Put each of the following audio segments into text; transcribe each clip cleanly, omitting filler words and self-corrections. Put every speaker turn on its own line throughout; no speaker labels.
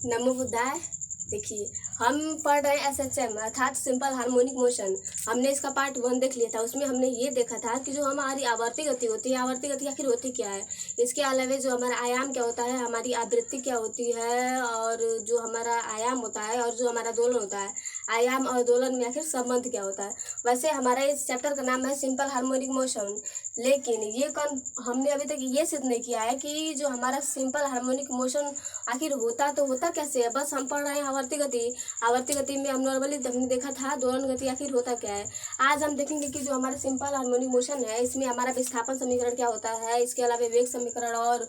नमो बुद्धाय। देखिए, हम पढ़ रहे हैं एसएचएम अर्थात सिंपल हार्मोनिक मोशन। हमने इसका पार्ट 1 देख लिया था। उसमें हमने ये देखा था कि जो हमारी आवर्ती गति होती है, आवर्ती गति आखिर होती क्या है। इसके अलावा जो हमारा आयाम क्या होता है, हमारी आवृत्ति क्या होती है, और जो हमारा आयाम होता है और जो हमारा दोलन होता है, आयाम और दोलन में आखिर संबंध क्या होता है। वैसे हमारा इस चैप्टर का नाम है सिंपल हार्मोनिक मोशन। लेकिन ये हमने अभी तक ये सिद्ध नहीं किया है कि जो हमारा सिंपल हार्मोनिक मोशन आखिर होता कैसे है। बस हम पढ़ रहे हैं आवर्ती गति। आवर्ती गति में हम नॉर्मली हमने देखा था दोलन गति आखिर होता क्या है। आज हम देखेंगे कि जो हमारा सिंपल हार्मोनिक मोशन है, इसमें हमारा विस्थापन समीकरण क्या होता है, इसके अलावा वेग समीकरण और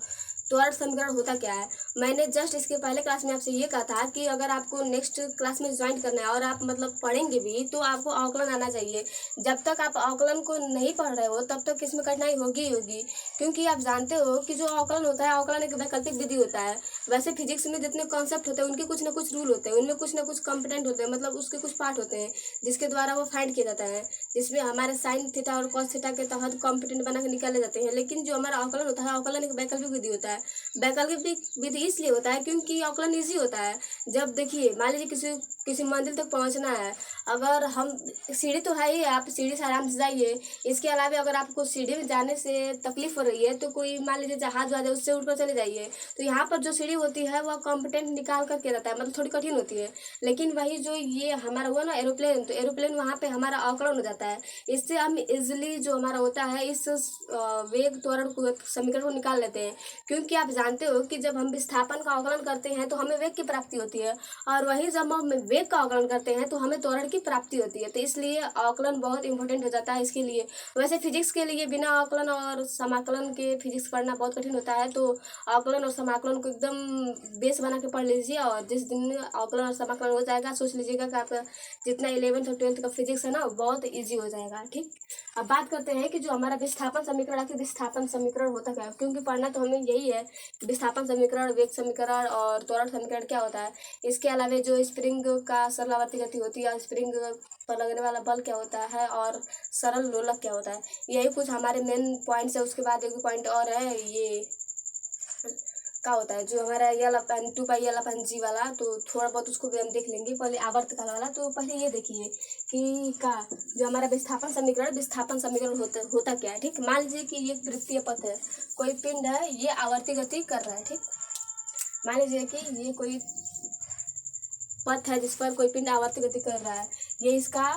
त्वरण समीकरण होता क्या है। मैंने जस्ट इसके पहले क्लास में आपसे ये कहा था कि अगर आपको नेक्स्ट क्लास में ज्वाइन करना है और आप मतलब पढ़ेंगे भी, तो आपको अवकलन आना चाहिए। जब तक आप अवकलन को नहीं पढ़ रहे हो तब तक इसमें कठिनाई होगी ही होगी, क्योंकि आप जानते हो कि जो अवकलन होता है, अवकलन एक वैकल्पिक विधि होता है। वैसे फिजिक्स में जितने कॉन्सेप्ट होते हैं उनके कुछ ना कुछ रूल होते हैं, उनमें कुछ ना कुछ कंपोनेंट होते हैं, मतलब उसके कुछ पार्ट होते हैं जिसके द्वारा वो फाइंड किया जाता है, जिसमें हमारे साइन थीटा और कॉस थीटा के तहत कंपोनेंट बना के निकाले जाते हैं। लेकिन जो हमारा अवकलन होता है, अवकलन एक वैकल्पिक विधि होता है। वैकल्पिक विधि इसलिए होता है क्योंकि अवकलन ईजी होता है। जब देखिए, मान लीजिए किसी मंजिल तक पहुंचना है, अगर हम सीढ़ी तो है ही, आप सीढ़ी से आराम से जाइए। इसके अलावा अगर आपको सीढ़ी में जाने से तकलीफ हो रही है तो कोई मान लीजिए जहाज वाज उससे उठकर चले जाइए। तो यहाँ पर जो सीढ़ी होती है वह कॉम्पिटेंट निकाल कर किया जाता है, मतलब थोड़ी कठिन होती है। लेकिन वही जो ये हमारा हुआ ना एरोप्लेन, तो एरोप्लेन वहाँ पे हमारा अवकलन हो जाता है। इससे हम इजिली जो हमारा होता है इस वेग त्वरण समीकरण को निकाल लेते हैं। क्योंकि आप जानते हो कि जब हम विस्थापन का अवकलन करते हैं तो हमें वेग की प्राप्ति होती है, और वही जब हम वेग का अवकलन करते हैं तो हमें त्वरण की प्राप्ति होती है। तो इसलिए अवकलन बहुत इंपॉर्टेंट हो जाता है इसके लिए। वैसे फिजिक्स के लिए बिना अवकलन और समाकलन के फिजिक्स पढ़ना बहुत कठिन होता है, तो अवकलन और समाकलन को एकदम बेस बना के पढ़ लीजिए। और जिस दिन अवकलन और समाकलन हो जाएगा, सोच लीजिएगा कि आपका जितना 11th और 12th का फिजिक्स है ना, बहुत ईजी हो जाएगा। ठीक, अब बात करते हैं कि जो हमारा विस्थापन समीकरण, आखिर विस्थापन समीकरण होता क्या है, क्योंकि पढ़ना तो हमें यही है। विस्थापन समीकरण, वेग समीकरण और त्वरण समीकरण क्या होता है। इसके अलावा जो स्प्रिंग का सरल आवर्ती गति होती है, स्प्रिंग पर लगने वाला बल क्या होता है, और सरल लोलक क्या होता है, यही कुछ हमारे मेन पॉइंट्स है। उसके बाद एक पॉइंट और है, ये क्या होता है जो हमारा यल अपन 2πl/g वाला, तो थोड़ा बहुत उसको भी हम देख लेंगे। पहले आवर्तकाल वाला, तो पहले ये देखिए कि का जो हमारा विस्थापन समीकरण होता क्या है। ठीक, मान लीजिए कि ये वृत्तीय पथ है, कोई पिंड है, ये आवर्ती गति कर रहा है। ठीक, मान लीजिए कि ये कोई पथ है जिस पर कोई पिंड आवर्ती गति कर रहा है, ये इसका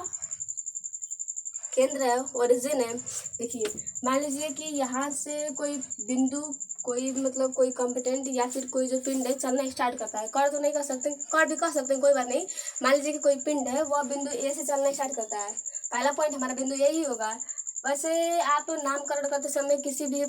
केंद्र है, ओरिजिन है। देखिए, मान लीजिए कि यहाँ से कोई बिंदु, कोई मतलब कोई कॉम्पिटेंट या फिर कोई जो पिंड है चलना स्टार्ट करता है। कर तो नहीं कर सकते, कर भी कर सकते हैं, कोई बात नहीं। मान लीजिए कि कोई पिंड है, वह बिंदु ए से चलना स्टार्ट करता है। पहला पॉइंट हमारा बिंदु यही होगा। वैसे आप नामकरण करते समय किसी भी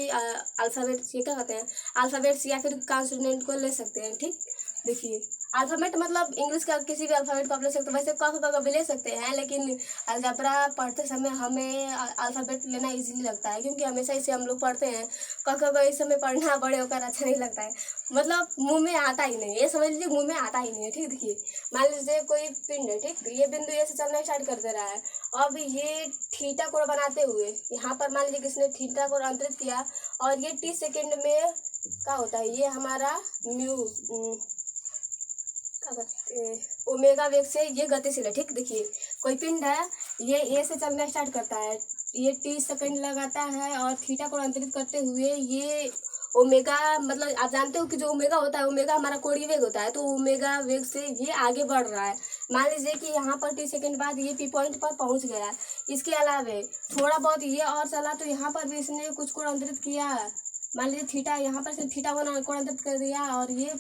अल्फ़ाबेट्स, ये क्या कहते हैं, अल्फ़ाबेट्स या फिर कॉन्सोनेंट को ले सकते हैं। ठीक, देखिए अल्फ़ाबेट मतलब इंग्लिश का किसी भी अल्फ़ाबेट को आप ले सकते हैं। वैसे क ख ग भी ले सकते हैं, लेकिन अलजेब्रा पढ़ते समय हमें अल्फ़ाबेट लेना इजीली लगता है, क्योंकि हमेशा इसे हम लोग पढ़ते हैं। क ख ग इस समय पढ़ना बड़े होकर अच्छा नहीं लगता है, मतलब मुंह में आता ही नहीं, ये समझ लीजिए मुंह में आता ही नहीं है। ठीक, देखिए मान लीजिए कोई पिंड है, ठीक, ये बिंदु ए से चलना स्टार्ट कर दे रहा है। अब ये थीटा कोण बनाते हुए यहाँ पर मान लीजिए किसने थीटा कोण अंतरित किया, और ये t सेकेंड में क्या होता है, ये हमारा म्यू ओमेगा वेग से ये गतिशील है। ठीक, देखिए कोई पिंड है, ये ए से चलना स्टार्ट करता है, ये t सेकंड लगाता है, और थीटा को अंतरित करते हुए ये ओमेगा, मतलब आप जानते हो कि जो ओमेगा होता है, ओमेगा हमारा कोणीय वेग होता है, तो ओमेगा वेग से ये आगे बढ़ रहा है। मान लीजिए कि यहाँ पर t सेकंड बाद ये p पॉइंट पर पहुँच गया। इसके अलावा थोड़ा बहुत ये और चला तो यहाँ पर भी इसने कुछ कोण अंतरित किया। मान लीजिए थीटा, यहाँ पर थीटा कोण अंतरित कर दिया, और ये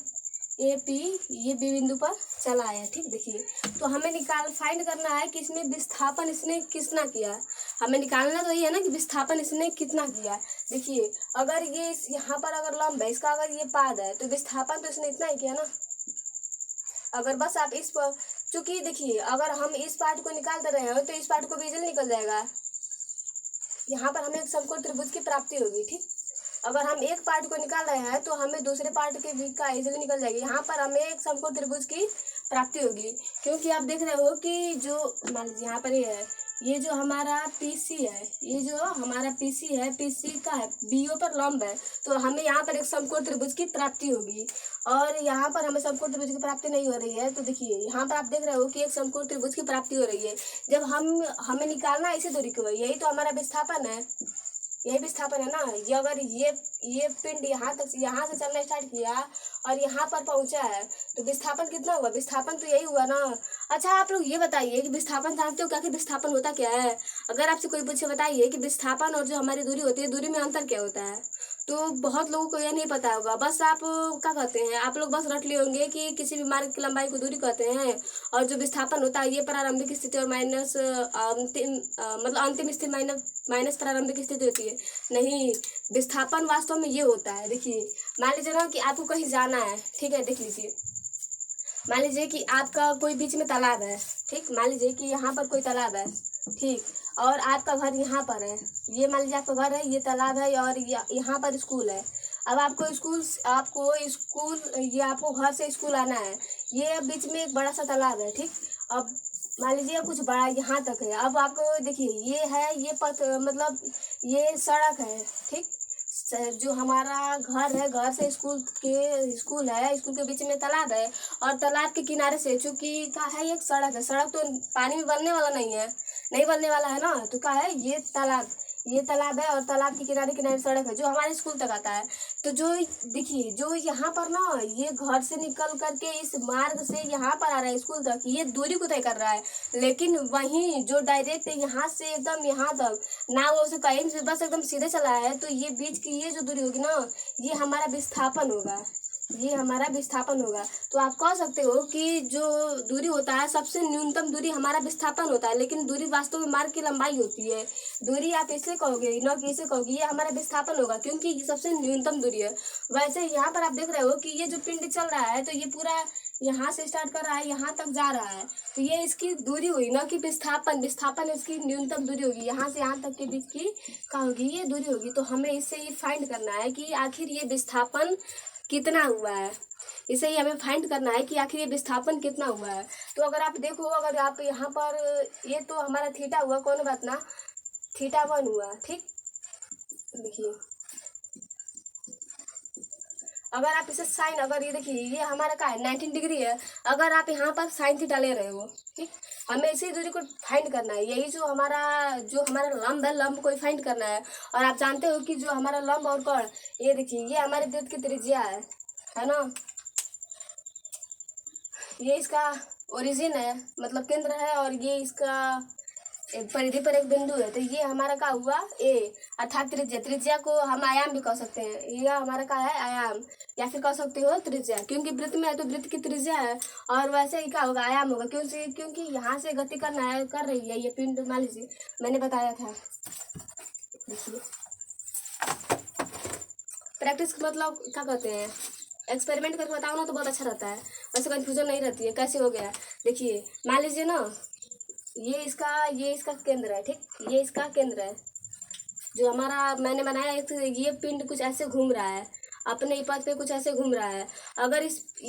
ये बी बिंदु पर चला आया। ठीक, देखिए तो हमें फाइंड करना है कि इसमें विस्थापन इसने कितना किया। हमें निकालना तो ये है ना कि विस्थापन इसने कितना किया। देखिए अगर ये यहाँ पर अगर लंब है, इसका अगर ये पाद है, तो विस्थापन तो इसने इतना ही किया ना। अगर बस आप इस पर, चूंकि देखिए अगर हम इस पार्ट को निकाल दे रहे हो तो इस पार्ट को भी इजीली निकल जाएगा। यहाँ पर हमें एक समकोण त्रिभुज की प्राप्ति होगी। ठीक, अगर हम एक पार्ट को निकाल रहे हैं तो हमें दूसरे पार्ट के भी का इजीली निकल जाएगी। यहाँ पर हमें एक समकोण त्रिभुज की प्राप्ति होगी, क्योंकि आप देख रहे हो कि जो मान लीजिए यहाँ पर ये है, ये जो हमारा पीसी है, ये जो हमारा पीसी है, पीसी का है बीओ पर लंब है, तो हमें यहाँ पर एक समकोण त्रिभुज की प्राप्ति होगी। और यहाँ पर हमें समकोण त्रिभुज की प्राप्ति नहीं हो रही है, तो देखिए यहाँ पर आप देख रहे हो कि एक समकोण त्रिभुज की प्राप्ति हो रही है। जब हमें निकालना है इसी दूरी को, यही तो हमारा विस्थापन है, यही विस्थापन है ना। ये अगर ये पिंड यहाँ से चलना स्टार्ट किया और यहाँ पर पहुँचा है, तो विस्थापन कितना हुआ? विस्थापन तो यही हुआ ना। अच्छा आप लोग ये बताइए कि विस्थापन जानते हो क्या, कि विस्थापन होता क्या है? अगर आपसे कोई पूछे बताइए कि विस्थापन और जो हमारी दूरी होती है, दूरी में अंतर क्या होता है, तो बहुत लोगों को यह नहीं पता होगा। बस आप क्या कहते हैं, आप लोग बस रट लिए होंगे कि किसी भी मार्ग की लंबाई को दूरी कहते हैं, और जो विस्थापन होता है ये प्रारंभिक स्थिति और माइनस अंतिम मतलब अंतिम स्थिति माइनस प्रारंभिक स्थिति होती है। नहीं, विस्थापन वास्तव में ये होता है। देखिए मान लीजिए ना कि आपको कहीं जाना है, ठीक है, देख लीजिए, मान लीजिए कि आपका कोई बीच में तालाब है, ठीक, मान लीजिए कि यहाँ पर कोई तालाब है, ठीक, और आपका घर यहाँ पर है, ये मान लीजिए आपका घर है, ये तालाब है, और यहाँ पर स्कूल है। अब आपको घर से स्कूल आना है, ये बीच में एक बड़ा सा तालाब है, ठीक। अब मान लीजिए कुछ बड़ा यहाँ तक है। अब आपको देखिए ये है, ये पथ मतलब ये सड़क है, ठीक। जो हमारा घर है, घर से स्कूल है, स्कूल के बीच में तालाब है, और तालाब के किनारे से चूंकि क्या है, एक सड़क है, सड़क तो पानी में बनने वाला नहीं बनने वाला है ना, तो क्या है, ये तालाब है, और तालाब के किनारे सड़क है जो हमारे स्कूल तक आता है। तो जो देखिए जो यहाँ पर ना, ये घर से निकल करके इस मार्ग से यहाँ पर आ रहा है स्कूल तक, ये दूरी को तय कर रहा है। लेकिन वहीं जो डायरेक्ट यहाँ से एकदम यहाँ तक ना, वो उसे कहीं से बस एकदम सीधे चला है, तो ये बीच की ये जो दूरी होगी ना, ये हमारा विस्थापन होगा, ये हमारा विस्थापन होगा। तो आप कह सकते हो कि जो दूरी होता है, सबसे न्यूनतम दूरी हमारा विस्थापन होता है, लेकिन दूरी वास्तव में मार्ग की लंबाई होती है। दूरी आप इसे कहोगे, न कि इसे कहोगे, ये हमारा विस्थापन होगा, क्योंकि ये सबसे न्यूनतम दूरी है। वैसे यहाँ पर आप देख रहे हो कि ये जो पिंड चल रहा है, तो ये पूरा यहाँ से स्टार्ट कर रहा है, यहाँ तक जा रहा है, तो ये इसकी दूरी हुई, न कि विस्थापन इसकी न्यूनतम दूरी होगी, यहाँ से यहाँ तक के बीच की क्या होगी, ये दूरी होगी। तो हमें इससे ये फाइंड करना है कि आखिर ये विस्थापन कितना हुआ है, इसे ही हमें फाइंड करना है कि आखिर ये विस्थापन कितना हुआ है। तो अगर आप देखो, अगर आप यहाँ पर, ये तो हमारा थीटा हुआ, कौन बात ना, θ1 हुआ, ठीक। देखिए अगर आप इसे साइन, अगर ये देखिए ये हमारा क्या है, 90 डिग्री है, अगर आप यहाँ पर साइन थीटा ले रहे हो, ठीक, हमें इसी दूरी को फाइंड करना है। यही जो हमारा लंब है, लंब को फाइंड करना है। और आप जानते हो कि जो हमारा लंब और कोण, ये देखिए ये हमारे वृत्त की त्रिज्या है ना, ये इसका ओरिजिन है, मतलब केंद्र है, और ये इसका परिधि पर एक बिंदु है, तो ये हमारा क्या हुआ, ए, अर्थात त्रिज्या को हम आयाम भी कह सकते हैं। ये हमारा क्या है, आयाम, या फिर कह सकते हो त्रिज्या, क्योंकि वृत्त में है तो वृत्त की त्रिज्या है। और वैसे ही क्या होगा, आयाम होगा, क्योंकि यहाँ से गति कर रही है ये पिंड, मान लीजिए मैंने बताया था। देखिए प्रैक्टिस मतलब क्या कहते हैं, एक्सपेरिमेंट करके बताओ ना, तो बहुत अच्छा रहता है, वैसे कन्फ्यूजन नहीं रहती है। कैसे हो गया, देखिए मान लीजिए ना, ये इसका केंद्र है, ठीक, ये इसका केंद्र है, जो हमारा मैंने बनाया है। ये पिंड कुछ ऐसे घूम रहा है, अपने पथ पे कुछ ऐसे घूम रहा है। अगर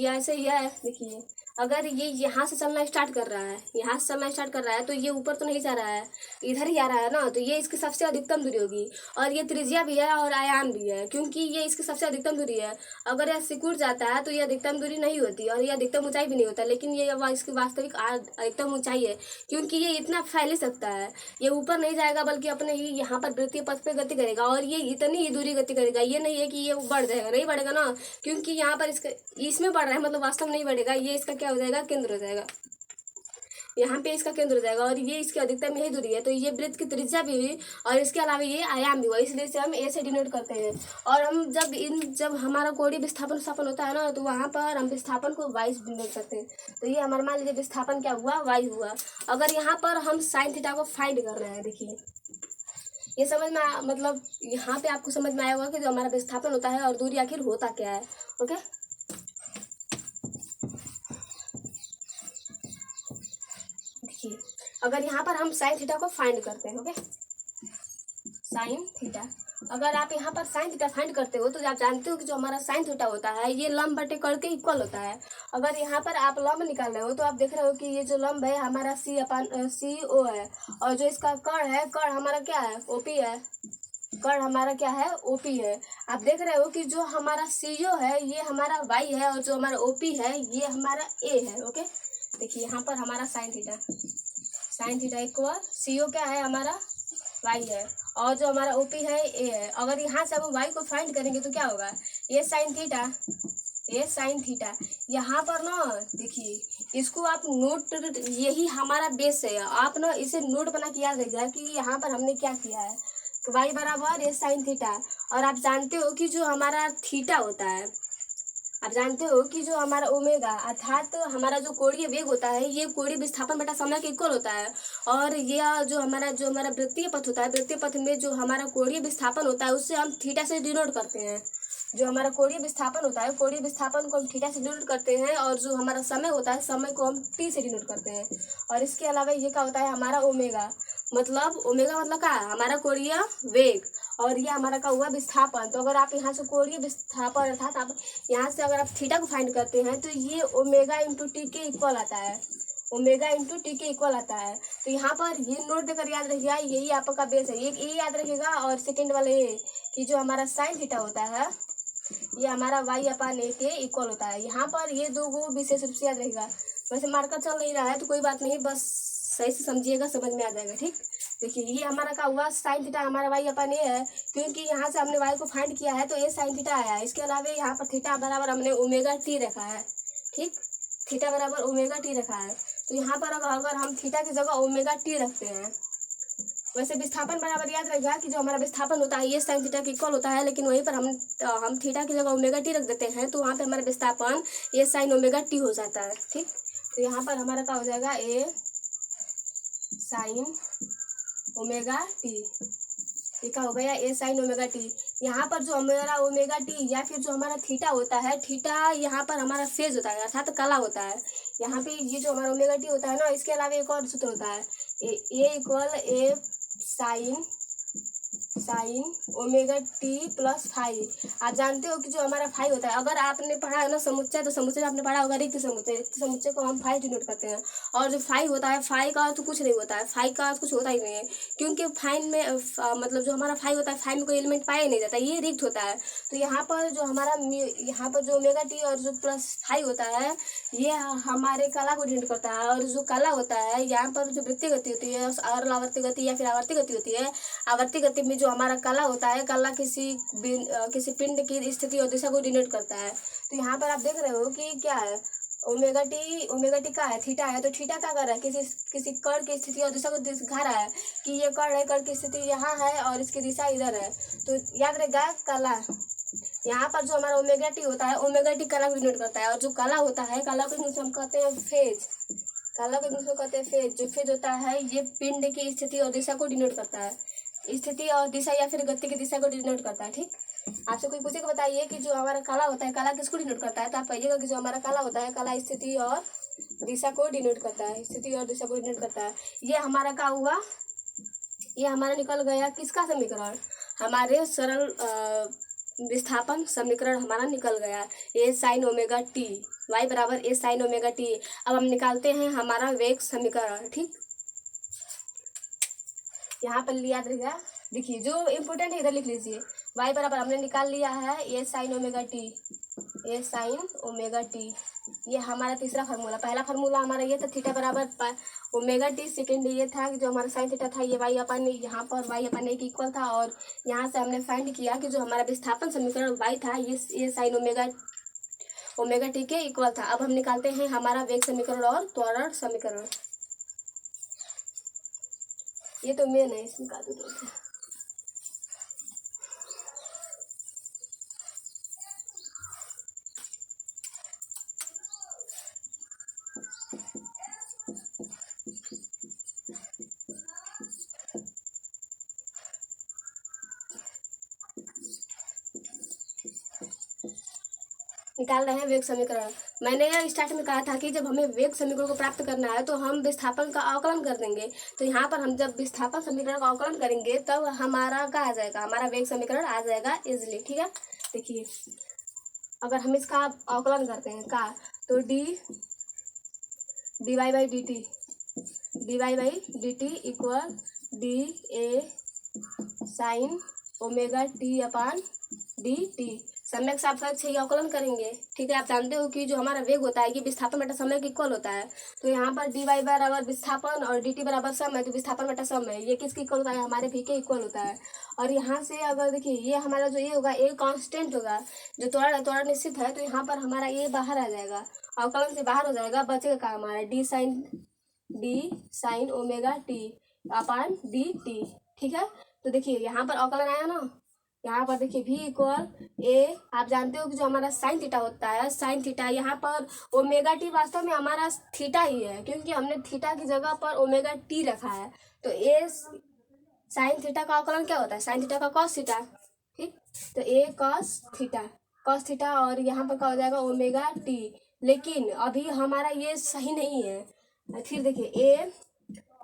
ऐसे ही है, देखिए अगर ये यहाँ से चलना स्टार्ट कर रहा है, तो ये ऊपर तो नहीं जा रहा है, इधर ही आ रहा है ना, तो ये इसकी सबसे अधिकतम दूरी होगी। और ये त्रिज्या भी है और आयाम भी है, क्योंकि ये इसकी सबसे अधिकतम दूरी है। अगर यह सिकुड़ जाता है तो ये अधिकतम दूरी नहीं होती, और ये अधिकतम ऊंचाई भी नहीं होता, लेकिन ये इसकी वास्तविक अधिकतम ऊंचाई है, क्योंकि ये इतना फैल ही सकता है। ये ऊपर नहीं जाएगा, बल्कि अपने ही यहाँ पर वृत्तीय पथ पे गति करेगा, और ये इतनी ही दूरी गति करेगा। ये नहीं है कि ये बढ़ जाएगा, नहीं बढ़ेगा ना, क्योंकि यहाँ पर इसमें बढ़ रहा है, मतलब वास्तव में नहीं बढ़ेगा। ये इसका क्या हो जाएगा, केंद्र हो जाएगा, यहाँ पे इसका केंद्र हो जाएगा, और ये इसकी अधिकतम यही दूरी है। तो ये वृत्त की त्रिज्या भी हुई, और इसके अलावा ये आयाम भी हुआ, इसलिए इसे हम ए से डिनोट करते हैं। और हम जब हमारा कोणीय विस्थापन होता है ना, तो वहाँ पर हम विस्थापन को वाई से डिनोट करते हैं। तो ये हमारा मान लीजिए विस्थापन क्या हुआ, वाई हुआ। अगर यहाँ पर हम साइन थीटा को फाइंड कर रहे हैं, देखिए ये समझ में मतलब यहाँ पे आपको समझ में आया होगा कि जो हमारा विस्थापन होता है और दूरी आखिर होता क्या है। ओके, देखिए अगर यहाँ पर हम साइन थीटा को फाइंड करते हैं, ओके, साइन थीटा, अगर आप यहाँ पर साइन थीटा फाइंड करते हो, तो आप जानते हो कि जो हमारा साइन थीटा होता है, ये लंब बटे कोण के इक्वल होता है। अगर यहाँ पर आप लंब निकाल रहे हो तो आप देख रहे हो कि ये जो लंब है हमारा CO है, और जो इसका कर्ण है, कर्ण हमारा क्या है, OP है। कर्ण हमारा क्या है, OP है। आप देख रहे हो कि जो हमारा CO है ये हमारा Y है, और जो हमारा OP है ये हमारा A है। ओके, देखिए यहाँ पर हमारा साइन थीटा इक्वल CO क्या है हमारा, Y है, और जो हमारा OP है A है। अगर यहाँ से हम Y को फाइंड करेंगे तो क्या होगा, ये साइन थीटा। यहाँ पर ना देखिए इसको आप नोट, यही हमारा बेस है, आप ना इसे नोट बना के याद रखिएगा कि यहाँ पर हमने क्या किया है, तो y बराबर ये साइन थीटा। और आप जानते हो कि जो हमारा थीटा होता है, आप जानते हो कि जो हमारा ओमेगा अर्थात हमारा जो कोणीय वेग होता है ये कोणीय विस्थापन बटा समय के इक्वल होता है। और यह जो हमारा वृत्तीय पथ होता है, वृत्तीय पथ में जो हमारा कोणीय विस्थापन होता है उससे हम थीटा से डिनोट करते हैं। जो हमारा कोणीय विस्थापन होता है, कोणीय विस्थापन को हम थीटा से डिनोट करते हैं, और जो हमारा समय होता है समय को हम टी से डिनोट करते हैं। और इसके अलावा ये क्या होता है हमारा ओमेगा मतलब क्या है, हमारा कोणीय वेग, और ये हमारा का हुआ विस्थापन। तो अगर आप यहाँ से कोणीय विस्थापन अर्थात आप यहाँ से अगर आप थीटा को फाइंड करते हैं तो ये ओमेगा इंटू टी के इक्वल आता है, तो यहाँ पर ये नोट देकर याद रखिएगा, यही आपका बेस है। एक ये याद रखिएगा, और सेकेंड वाला ये कि जो हमारा साइन थीटा होता है ये हमारा y/a के इक्वल होता है। यहाँ पर ये दो को विशेष रूप से याद रहेगा। वैसे मार्कर चल नहीं रहा है तो कोई बात नहीं, बस सही से समझिएगा, समझ में आ जाएगा। ठीक, देखिए ये हमारा का हुआ साइन थीटा हमारा y/a है, क्योंकि यहाँ से हमने y को फाइंड किया है तो ये साइन थीटा आया है। इसके अलावा यहाँ पर थीटा बराबर हमने ओमेगा टी रखा है। ठीक, थीटा बराबर ओमेगा टी रखा है, तो यहाँ पर अगर हम थीटा की जगह ओमेगा टी रखते हैं, वैसे विस्थापन बराबर याद रखिएगा कि जो हमारा विस्थापन होता है ये साइन थीटा के इक्वल होता है, लेकिन वहीं पर हम थीटा की जगह ओमेगा टी रख देते हैं तो वहाँ पे हमारा विस्थापन ये साइन ओमेगा टी हो जाता है। ठीक, तो यहाँ पर हमारा क्या हो जाएगा, ए साइन ओमेगा टी, ये क्या हो गया, ए साइन ओमेगा टी। यहाँ पर जो हमारा ओमेगा टी या फिर जो हमारा थीटा होता है, थीटा यहाँ पर हमारा फेज होता है अर्थात कला होता है। यहाँ पे ये जो हमारा ओमेगा टी होता है ना, इसके अलावा एक और सूत्र होता है, A equal A sine omega T plus five. आप जानते हो कि जो हमारा फाइव होता है, अगर आपने पढ़ा है ना समुच्चय, तो समुच्चय में आपने पढ़ा होगा रिक्त समुच्चय को हम फाइव डिनोट करते हैं। और जो फाइव होता है, फाइव का अर्थ तो कुछ नहीं होता है, फाइव का अर्थ कुछ होता ही नहीं है, क्योंकि फाइव में मतलब जो हमारा फाइव होता है, फाइव में कोई एलिमेंट पाया नहीं जाता, ये रिक्त होता है। तो यहाँ पर जो हमारा यहाँ पर जो ओमेगा टी और जो प्लस फाइव होता है ये हमारे कला को डिनोट करता है। और जो कला होता है यहाँ पर जो वृत्तीय गति होती है और आवर्ती गति या फिर आवर्ती गति होती है, आवर्ती गति में जो हमारा कला होता है, कला किसी पिंड की स्थिति और दिशा को डिनोट करता है। तो यहाँ पर आप देख रहे हो कि क्या है, ओमेगा टी का है, थीटा है, तो थीटा क्या कर रहा है, किसी कर्ण की स्थिति और दिशा को दिखा रहा है कि ये कर्ण है, कर्ण की स्थिति यहाँ है और इसकी दिशा इधर है। तो याद रखेगा कला, यहाँ पर जो हमारा ओमेगा टी होता है, ओमेगा टी कला को डिनोट करता है। और जो कला होता है, कला को इंग्लिश में हम कहते हैं फेज, जो फेज होता है ये पिंड की स्थिति और दिशा को डिनोट करता है, स्थिति और दिशा या फिर गति की दिशा को डिनोट करता है। ठीक, आपसे कोई पूछेगा बताइए कि जो हमारा कला होता है, कला किसको डिनोट करता है, तो आप कहिएगा कि जो हमारा कला होता है, कला स्थिति और दिशा को डिनोट करता है, ये हमारा क्या हुआ, ये हमारा निकल गया किसका समीकरण, हमारे सरल विस्थापन समीकरण हमारा निकल गया, ए साइन ओमेगा टी, y बराबर ए साइन ओमेगा टी। अब हम निकालते हैं हमारा वेग समीकरण। ठीक, यहाँ पर याद रखिएगा, देखिए जो इम्पोर्टेंट है इधर लिख लीजिए, y बराबर हमने निकाल लिया है ए साइन ओमेगा टी, ये हमारा तीसरा फार्मूला। पहला फार्मूला हमारा ये था थीटा बराबर ओमेगा टी, सेकेंड ये था कि जो हमारा साइन थीटा था ये यहाँ पर y/a के इक्वल था। और यहाँ से हमने फाइंड किया कि जो हमारा विस्थापन समीकरण y था ये साइन ओमेगा टी के इक्वल था। अब हम निकालते हैं हमारा वेग समीकरण और त्वरण समीकरण। ये तो मेन है, इसमें काट दो। निकाल रहे हैं वेग समीकरण। मैंने यह स्टार्ट में कहा था कि जब हमें वेग समीकरण को प्राप्त करना है तो हम विस्थापन का अवकलन कर देंगे। तो यहाँ पर हम जब विस्थापन समीकरण का अवकलन करेंगे तब हमारा क्या आ जाएगा, हमारा वेग समीकरण आ जाएगा इजिली। ठीक है, देखिए अगर हम इसका अवकलन करते हैं का, तो dy by D T equal D A sine omega T upon D T. सम्यक सापेक्ष अवकलन करेंगे। ठीक है, आप जानते हो कि जो हमारा वेग होता है ये विस्थापन बटा समय के इक्वल होता है। तो यहाँ पर dy बराबर विस्थापन और dt बराबर समय, तो विस्थापन बटा समय ये किसके इक्वल होता है, हमारे v के इक्वल होता है। और यहाँ से अगर देखिए ये हमारा जो ये होगा, ए कांस्टेंट होगा, जो त्वरण निश्चित है, तो यहाँ पर हमारा ये बाहर आ जाएगा, अवकलन से बाहर हो जाएगा, बचेगा का हमारा D sign omega T upon D T. ठीक है, तो देखिए यहाँ पर अवकलन आया ना, यहाँ पर देखिए v इक्वल ए, आप जानते हो कि जो हमारा साइन थीटा होता है, साइन थीटा, यहाँ पर ओमेगा टी वास्तव में हमारा थीटा ही है, क्योंकि हमने थीटा की जगह पर ओमेगा टी रखा है। तो ए साइन थीटा का अवकलन क्या होता है, साइन थीटा का कॉस थीटा। ठीक, तो ए कॉस थीटा और यहाँ पर क्या हो जाएगा ओमेगा टी। लेकिन अभी हमारा ये सही नहीं है। फिर देखिए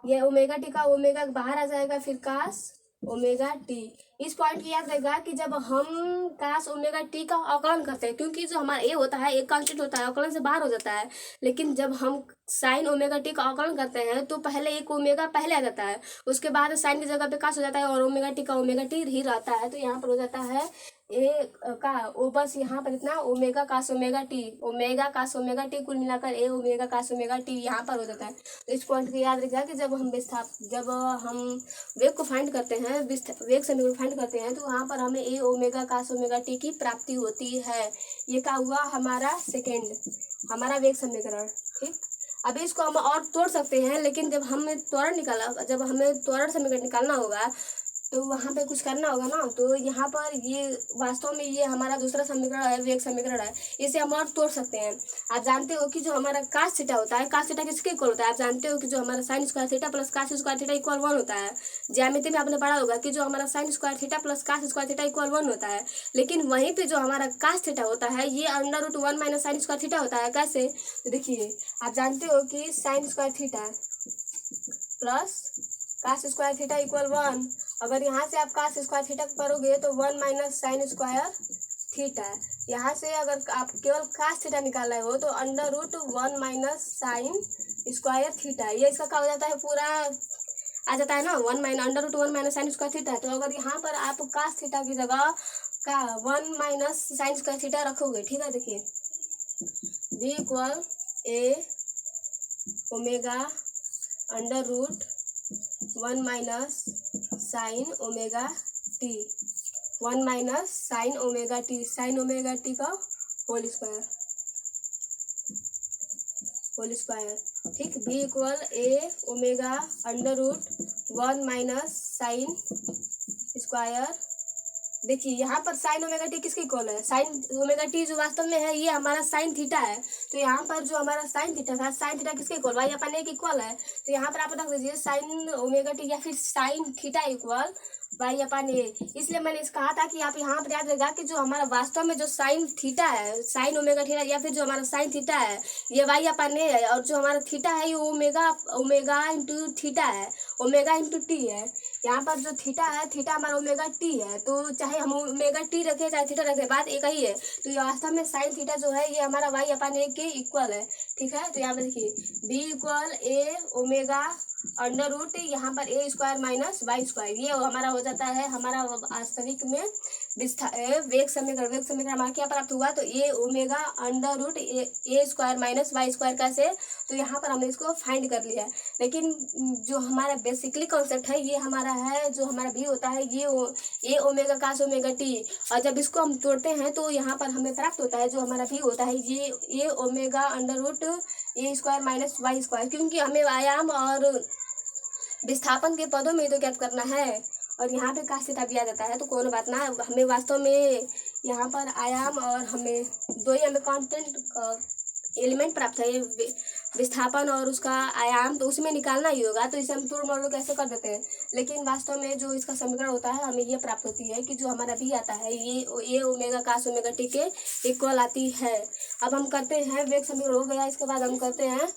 ये ओमेगा टी का ओमेगा बाहर आ जाएगा, फिर कास ओमेगा टी। इस पॉइंट की याद रखेगा कि जब हम कास ओमेगा टी का अवकलन करते हैं, क्योंकि जो हमारा ए होता है एक कांस्टेंट होता है, अवकलन से बाहर हो जाता है। लेकिन जब हम साइन ओमेगा टी का अवकलन करते हैं तो पहले एक ओमेगा पहले आ जाता है, उसके बाद साइन की जगह पे कास हो जाता है और ओमेगा टी का ओमेगा टी ही रहता है। तो यहाँ पर हो जाता है ए का ओ, बस यहाँ पर इतना ओमेगा कास ओमेगा टी कुल मिलाकर ए ओमेगा कास ओमेगा टी यहाँ पर हो जाता है। तो इस पॉइंट को याद रखिएगा कि जब हम वेग को फाइंड करते हैं, वेग समीकरण फाइंड करते हैं, तो वहाँ पर हमें ए ओमेगा कास ओमेगा टी की प्राप्ति होती है। ये क्या हुआ हमारा सेकेंड, हमारा वेग समीकरण। ठीक, अभी इसको हम और तोड़ सकते हैं, लेकिन जब हमें त्वरण समीकरण निकालना होगा तो वहाँ पे कुछ करना होगा ना। तो यहाँ पर ये वास्तव में ये हमारा दूसरा समीकरण है, वेग समीकरण है, इसे हम और तोड़ सकते हैं। आप जानते हो कि जो हमारा कास थीटा होता है, कास थीटा किसके इक्वल होता है, आप जानते हो कि जो हमारा sine square theta plus cos square theta equal 1 होता है। ज्यामिति में आपने पढ़ा होगा कि जो हमारा sine square theta plus cos square theta equal 1 होता है। लेकिन वहीं पर जो हमारा कास थीटा होता है ये √1 माइनस साइन स्क्वायर थीटा होता है। कैसे, तो देखिए आप जानते हो कि sine square theta plus cos square theta equal 1, अगर यहाँ से आप कास स्क्वायर थीटा करोगे तो 1 माइनस साइन स्क्वायर थीटा। यहाँ से अगर आप केवल कास थीटा निकाल रहे हो तो √1 माइनस साइन स्क्वायर थीटा, ये इसका क्या हो जाता है, पूरा आ जाता है ना, √1 माइनस साइन स्क्वायर थीटा। तो अगर यहाँ पर आप कास थीटा की जगह का 1 माइनस साइन स्क्वायर थीटा रखोगे, ठीक है, देखिए v equal A omega √1 minus sine omega T, 1 minus sine omega T का होल स्क्वायर। ठीक, v equal A omega √1 minus sine square. देखिए यहाँ पर साइन ओमेगा टी किसके इक्वल है, साइन ओमेगा टी जो वास्तव में है ये हमारा साइन थीटा है। तो यहाँ पर जो हमारा साइन थीटा था, साइन थीटा किसके इक्वल, वाई अपन ए के इक्वल है। तो यहाँ पर आप रख दीजिए साइन ओमेगा टी या फिर साइन थीटा इक्वल वाई अपन ए। इसलिए मैंने इस कहा था कि आप यहाँ पर याद रखेगा कि जो हमारा वास्तव में जो साइन थीटा है, साइन ओमेगा थीटा या फिर जो हमारा साइन थीटा है ये वाई अपन ए है, और जो हमारा थीटा है ये ओमेगा इंटू थीटा है, ओमेगा इंटू टी है। यहाँ पर जो थीटा है, थीटा हमारा ओमेगा टी है, तो चाहे हम ओमेगा टी रखें चाहे थीटा रखें, बात एक ही है। तो ये वास्तव में साइन थीटा जो है ये हमारा वाई अपन ए के इक्वल है। ठीक है, तो यहाँ पर देखिए बी इक्वल ए ओमेगा √ यहाँ पर ए स्क्वायर माइनस वाई स्क्वायर, ये हमारा हो जाता है हमारा वास्तविक में वेग समीकरण हमारा क्या प्राप्त हुआ, तो ए ओमेगा √ ए स्क्वायर माइनस वाई स्क्वायर। कैसे, तो यहाँ पर हमने इसको फाइंड कर लिया। लेकिन जो हमारा बेसिकली कॉन्सेप्ट है ये हमारा है, जो हमारा भी होता है ये ए ओमेगा कास ओमेगा टी, और जब इसको हम तोड़ते हैं तो यहाँ पर हमें प्राप्त होता है जो हमारा भी होता है ये ए ओमेगा √ ए स्क्वायर माइनस वाई स्क्वायर, क्योंकि हमें आयाम और विस्थापन के पदों में तो ज्ञात करना है, और यहाँ पे कास थीटा भी आ जाता है। तो कोई बात ना, हमें वास्तव में यहाँ पर आयाम और हमें दो ही हमें कांस्टेंट एलिमेंट प्राप्त है, विस्थापन और उसका आयाम, तो उसमें निकालना ही होगा। तो इसे हम टूर मॉडल कैसे कर देते हैं, लेकिन वास्तव में जो इसका समीकरण होता है हमें ये प्राप्त होती है कि जो हमारा भी आता है ये ओमेगा कास ओमेगा टी के इक्वल आती है। अब हम करते हैं वेग समीकरण हो गया, इसके बाद हम करते हैं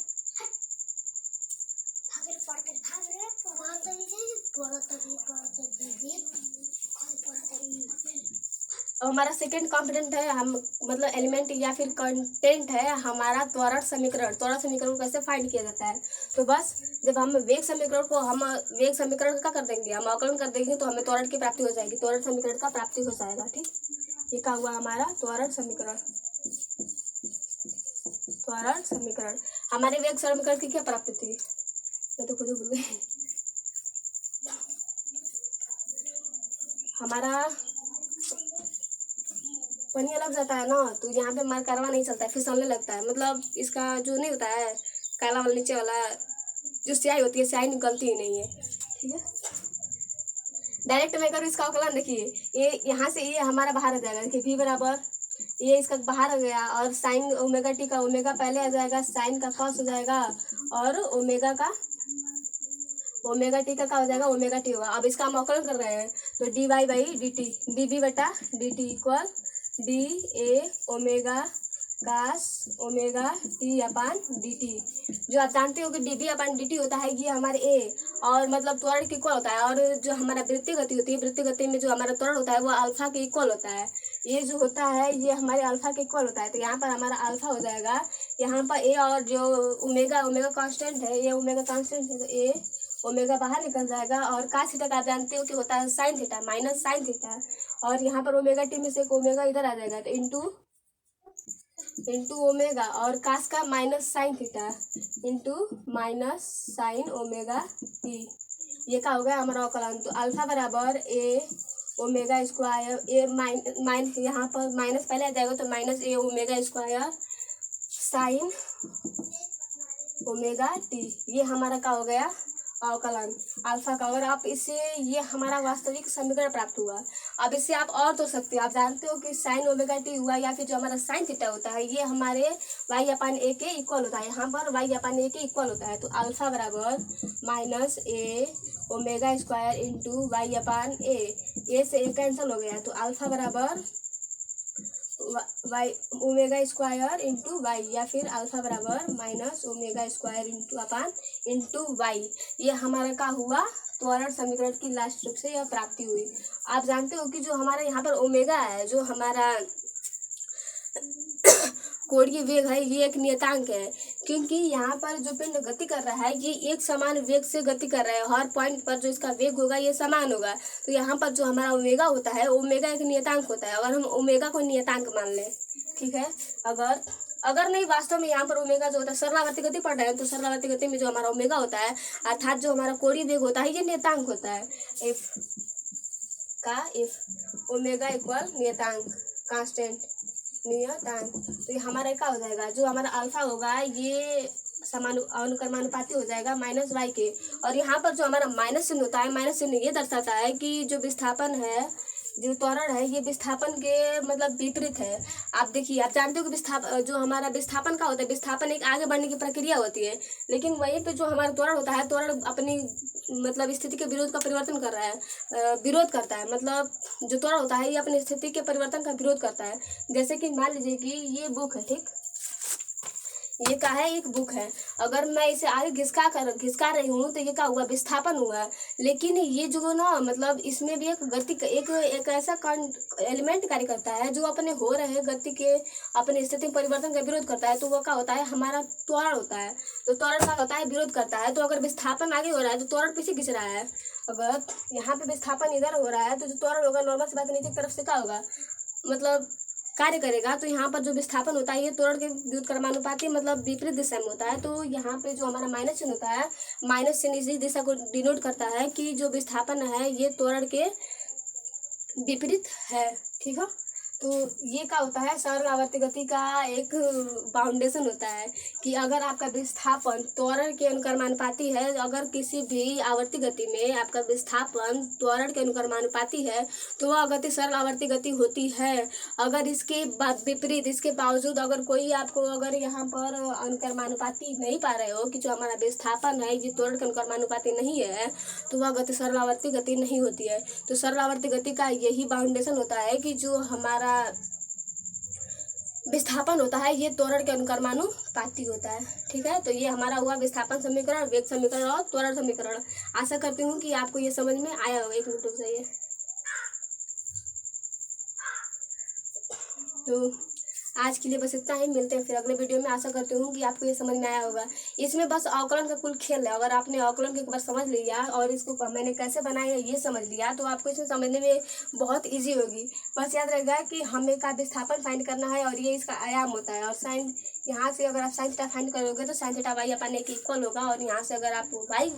हमारा सेकेंड कॉम्पोनेंट है, हम मतलब एलिमेंट या फिर कंटेंट है हमारा त्वरण समीकरण। त्वरण समीकरण को कैसे फाइंड किया जाता है, तो बस जब हम वेग समीकरण का कर देंगे, हम अवकलन कर देंगे तो हमें त्वरण की प्राप्ति हो जाएगी, त्वरण समीकरण का प्राप्ति हो जाएगा। ठीक, ये क्या हुआ हमारा त्वरण समीकरण। त्वरण समीकरण हमारे वेग समीकरण की क्या प्राप्ति थी, मैं तो खुद ही भूल गई। हमारा पनिया लग जाता है ना, तो यहाँ पे मार करवा नहीं चलता है, फिसलने लगता है। मतलब इसका जो नहीं होता है काला वाला नीचे वाला जो स्याही होती है, स्याही निकलती ही नहीं है। ठीक है, डायरेक्ट मैं करूँ इसका अवकलन। देखिए ये यहाँ से ये हमारा बाहर आ जाएगा। देखिए v बराबर ये इसका बाहर आ गया, और साइन ओमेगा टी का ओमेगा पहले आ जाएगा, साइन का कॉस हो जाएगा, और ओमेगा टी का क्या हो जाएगा, ओमेगा टी होगा। अब इसका हम अवकलन कर रहे हैं, तो D Y by D T, D B बटा D T equal D A omega cos omega T upon D T. जो आप जानते हो कि D B upon D T होता है ये हमारे ए, और मतलब त्वरण के इक्वल होता है। और जो हमारा वृत्तीय गति होती है, वृत्तीय गति में जो हमारा त्वरण होता है वो अल्फा के इक्वल होता है। ये जो होता है ये हमारे अल्फा के इक्वल होता है। तो यहाँ पर हमारा अल्फा हो जाएगा, यहाँ पर ए, और जो ओमेगा कांस्टेंट है, ये ओमेगा कांस्टेंट है, तो ए ओमेगा बाहर निकल जाएगा। और कास थीटा का आप जानते हो कि होता है sine theta minus sine theta, और यहाँ पर ओमेगा टी में से एक ओमेगा इधर आ जाएगा, तो इंटू ओमेगा, और कास का minus sine theta into minus sine omega T. ये क्या हो गया हमारा अवकलन। तो अल्फा बराबर ए ओमेगा स्क्वायर, ए माइन यहाँ पर माइनस पहले आ जाएगा, तो minus A omega square sine omega T. ये हमारा क्या हो गया अवकलन अल्फा का। और आप इससे ये हमारा वास्तविक समीकरण प्राप्त हुआ। अब इससे आप और तो सकते हो, आप जानते हो कि साइन ओमेगा टी हुआ, या फिर जो हमारा साइन थीटा होता है ये हमारे वाई अपान ए के इक्वल होता है। यहाँ पर वाई अपान ए के इक्वल होता है, तो अल्फा बराबर minus A omega square into y upon A से ए कैंसिल हो गया, तो अल्फा बराबर y omega square into y, या फिर अल्फा बराबर minus omega square into y. ये हमारा क्या हुआ त्वरण समीकरण की लास्ट रूप से यह प्राप्ति हुई। आप जानते हो कि जो हमारा यहाँ पर ओमेगा है, जो हमारा कोणीय वेग है, ये एक नियतांक है, क्योंकि यहाँ पर जो पिंड गति कर रहा है ये एक समान वेग से गति कर रहा है। हर पॉइंट पर जो इसका वेग होगा ये समान होगा। तो यहाँ पर जो हमारा ओमेगा होता है, ओमेगा एक नियतांक होता है। अगर हम ओमेगा को नियतांक मान लें, ठीक है, अगर नहीं वास्तव में यहाँ पर ओमेगा जो होता है, सरलावर्ती गति पढ़ रहे हैं तो सरलावर्ती गति में जो हमारा ओमेगा होता है, अर्थात जो हमारा कोणीय वेग होता है ये नियतांक होता है। इफ ओमेगा इक्वल नियतांक कांस्टेंट नियतांक, तो ये हमारा क्या हो जाएगा, जो हमारा अल्फा होगा ये अनुक्रमानुपाती हो जाएगा माइनस वाई के। और यहाँ पर जो हमारा माइनस चिन्ह होता है, माइनस चिन्ह ये दर्शाता है कि जो विस्थापन है, जो त्वरण है, ये विस्थापन के मतलब विपरीत है। आप देखिए, आप जानते हो कि जो हमारा विस्थापन का होता है, विस्थापन एक आगे बढ़ने की प्रक्रिया होती है, लेकिन वहीं पे जो हमारा त्वरण होता है, त्वरण अपनी मतलब स्थिति के विरोध का परिवर्तन कर रहा है, विरोध करता है। मतलब जो त्वरण होता है ये अपनी स्थिति के परिवर्तन का विरोध करता है। जैसे कि मान लीजिए कि ये बुक है, ठीक, ये क्या है, एक बुक है। अगर मैं इसे आगे घिसका रही हूँ तो ये क्या हुआ, विस्थापन हुआ। लेकिन ये जो ना मतलब इसमें भी एक गति एक ऐसा एलिमेंट कार्य करता है जो अपने हो रहे गति के अपने स्थिति परिवर्तन का विरोध करता है। तो वो क्या होता है, हमारा त्वरण होता है। तो त्वरण क्या होता है, विरोध करता है। तो अगर विस्थापन आगे हो रहा है तो त्वरण पीछे खींच रहा है। अगर यहाँ पे विस्थापन इधर हो रहा है तो जो त्वरण होगा नॉर्मल सी बात नीचे की तरफ से क्या होगा, मतलब कार्य करेगा। तो यहाँ पर जो विस्थापन होता है ये त्वरण के व्युत्क्रमानुपाती मतलब विपरीत दिशा में होता है। तो यहाँ पे जो हमारा माइनस चिन्ह होता है, माइनस चिन्ह इसी दिशा को डिनोट करता है कि जो विस्थापन है ये त्वरण के विपरीत है। ठीक है, तो ये क्या होता है, सरल आवर्ती गति का एक बाउंडेशन होता है कि अगर आपका विस्थापन त्वरण के अनुक्रमानुपाती है, अगर किसी भी आवर्ती गति में आपका विस्थापन त्वरण के अनुक्रमानुपाती है तो वह गति सरल आवर्ती गति होती है। अगर इसके विपरीत, इसके बावजूद अगर कोई आपको अगर यहाँ पर अनुक्रमानुपाती नहीं पा रहे हो कि जो हमारा विस्थापन है ये त्वरण के अनुक्रमानुपाती नहीं है, तो वह गति सरल आवर्ती गति नहीं होती है। तो सरल आवर्ती गति का यही बाउंडेशन होता है कि जो हमारा विस्थापन होता है ये त्वरण के अनुक्रमानुपाती होता है। ठीक है, तो ये हमारा हुआ विस्थापन समीकरण, वेग समीकरण और त्वरण समीकरण। आशा करती हूँ कि आपको ये समझ में आया हो। एक मिनट रुक जाइए। तो आज के लिए बस इतना ही, मिलते हैं फिर अगले वीडियो में। आशा करती हूँ कि आपको ये समझ में आया होगा। इसमें बस अवकलन का कुल खेल है। अगर आपने अवकलन को एक बार समझ लिया और इसको मैंने कैसे बनाया ये समझ लिया तो आपको इसमें समझने में बहुत ईजी होगी। बस याद रहेगा कि हमें का विस्थापन फाइंड करना है और ये इसका आयाम होता है। और साइन यहाँ से अगर आप साइन थीटा फाइंड करोगे तो साइन थीटा वाई अपन एक इक्वल होगा। और यहाँ से अगर आप वाई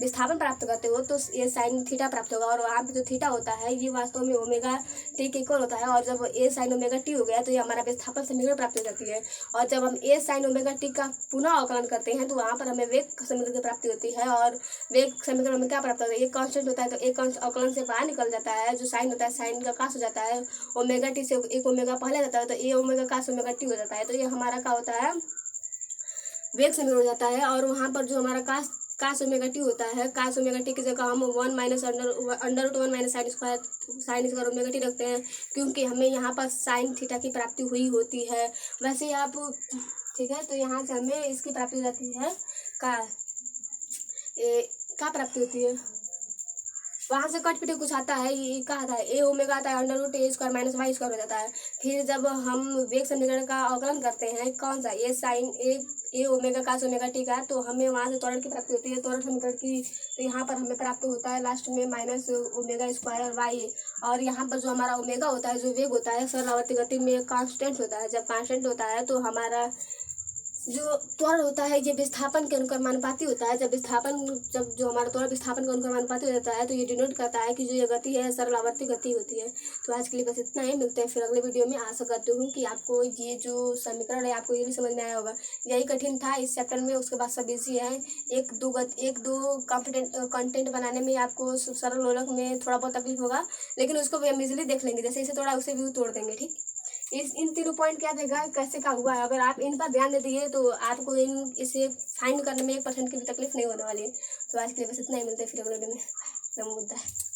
विस्थापन प्राप्त करते हो तो ये साइन थीटा प्राप्त होगा। और वहाँ पे जो थीटा होता है ये वास्तव में ओमेगा टी के इक्वल होता है। और जब ए साइन ओमेगा टी हो गया तो ये हमारा विस्थापन समीकरण प्राप्त हो जाती है। और जब हम ए साइन ओमेगा टी का पुनः अवकलन करते हैं तो वहाँ पर हमें वेग समीकरण की प्राप्ति होती है। और वेग समीकरण में क्या प्राप्त होता है, एक कांस्टेंट होता है तो एक अवकलन से बाहर निकल जाता है। जो साइन होता है साइन का कास हो जाता है, ओमेगा टी से एक ओमेगा पहले जाता है तो ए ओमेगा कास ओमेगा टी हो जाता है। तो ये हमारा क्या होता है, वेग समीकरण हो जाता है। और वहाँ पर जो हमारा कास ओमेगा टी होता है, कास ओमेगा टी की जगह हम 1 minus under root 1 minus sine square omega T रखते हैं, क्योंकि हमें यहाँ पर साइन थीटा की प्राप्ति हुई होती है। वैसे ही आप ठीक है, तो यहाँ से हमें इसकी प्राप्ति हो जाती है का प्राप्ति होती है। वहाँ से कट पीटे कुछ आता है, ये क्या आता है, ए ओमेगा आता है अंडर रूट ए स्क्वायर माइनस वाई स्क्वायर हो जाता है। फिर जब हम वेग समीकरण का अवकलन करते हैं कौन सा, ये साइन ए ओमेगा कास ओमेगा टी का, तो हमें वहाँ से त्वरण की प्राप्ति होती है, त्वरण समीकरण की। तो यहाँ पर हमें प्राप्त होता है लास्ट में माइनस ओमेगा स्क्वायर वाई। और यहाँ पर जो हमारा ओमेगा होता है, जो वेग होता है सरल आवर्ती गति में कांस्टेंट होता है। जब कांस्टेंट होता है तो हमारा जो त्वरण होता है ये विस्थापन के अनुक्रमानुपाती होता है। जब जो हमारा त्वरण विस्थापन के अनुक्रमानुपाती हो जाता है तो ये डिनोट करता है कि जो ये गति है सरल आवर्ती गति होती है। तो आज के लिए बस इतना ही, मिलते हैं फिर अगले वीडियो में। आशा करती हूँ कि आपको ये जो समीकरण है आपको ये भी समझ में आया होगा। यही कठिन था इस चैप्टर में, उसके बाद सब इजी है। एक दो कंटेंट बनाने में आपको सरल लोलक में थोड़ा बहुत तकलीफ होगा, लेकिन उसको भी हम इजीली देख लेंगे। जैसे इसे तोड़ा उसे भी तोड़ देंगे। ठीक, इन तीनों पॉइंट क्या देगा, कैसे का हुआ है, अगर आप इन पर ध्यान दे दिए तो आपको इसे फाइंड करने में 1% की भी तकलीफ नहीं होने वाली है। तो आज के लिए बस इतना ही, मिलते हैं फिर अगले वीडियो में। नमो बुद्धाय।